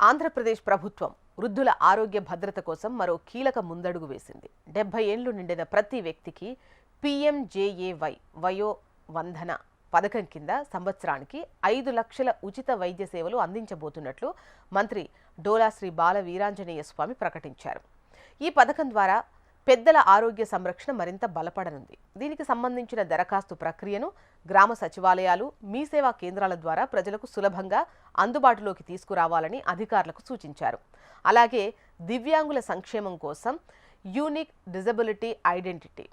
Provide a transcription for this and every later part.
ఆంధ్రప్రదేశ్ ప్రభుత్వం వృద్ధుల ఆరోగ్య భద్రత కోసం మరో కీలక ముందడుగు వేసింది. 70 ఏళ్లు నిండిన ప్రతి వ్యక్తికి పీఎంజేఏవై వయో వందన పథకం కింద సంవత్సరానికి 5 లక్షల ఉచిత వైద్య సేవలు అందించబోతున్నట్లు మంత్రి డోలా శ్రీ బాల వీరాంజనేయ స్వామి ప్రకటించారు. ఈ పథకం ద్వారా పెద్దల ఆరోగ్య సంరక్షణ మరింత బలపడనుంది. దీనికి సంబంధించిన దరఖాస్తు ప్రక్రియను గ్రామ సచివాలయాలు, మీ సేవా కేంద్రాల ద్వారా ప్రజలకు సులభంగా అందుబాటులోకి తీసుకురావాలని అధికారులకు సూచించారు. అలాగే దివ్యాంగుల సంక్షేమం కోసం యూనిక్ డిజబిలిటీ ఐడెంటిటీ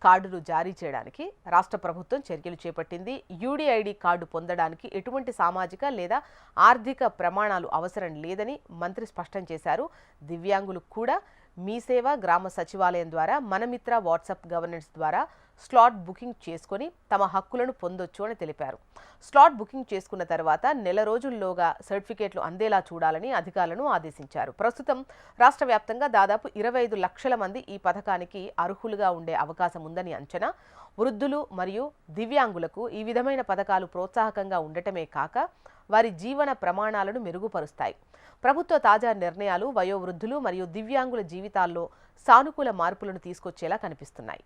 కార్డులు జారీ చేయడానికి రాష్ట్ర ప్రభుత్వం చర్యలు చేపట్టింది. యూడీఐడి కార్డు పొందడానికి ఎటువంటి సామాజిక లేదా ఆర్థిక ప్రమాణాలు అవసరం లేదని మంత్రి స్పష్టం చేశారు. దివ్యాంగులు కూడా మీ సేవ గ్రామ సచివాలయం ద్వారా మనమిత్ర వాట్సాప్ గవర్నెన్స్ ద్వారా స్లాట్ బుకింగ్ చేసుకుని తమ హక్కులను పొందొచ్చు అని తెలిపారు. స్లాట్ బుకింగ్ చేసుకున్న తర్వాత నెల రోజుల్లోగా సర్టిఫికేట్లు అందేలా చూడాలని అధికారులను ఆదేశించారు. ప్రస్తుతం రాష్ట్ర వ్యాప్తంగా దాదాపు 25 లక్షల మంది ఈ పథకానికి అర్హులుగా ఉండే అవకాశం ఉందని అంచనా. వృద్ధులు మరియు దివ్యాంగులకు ఈ విధమైన పథకాలు ప్రోత్సాహకంగా ఉండటమే కాక వారి జీవన ప్రమాణాలను మెరుగుపరుస్తాయి. ప్రభుత్వ తాజా నిర్ణయాలు వయోవృద్ధులు మరియు దివ్యాంగుల జీవితాల్లో సానుకూల మార్పులను తీసుకొచ్చేలా కనిపిస్తున్నాయి.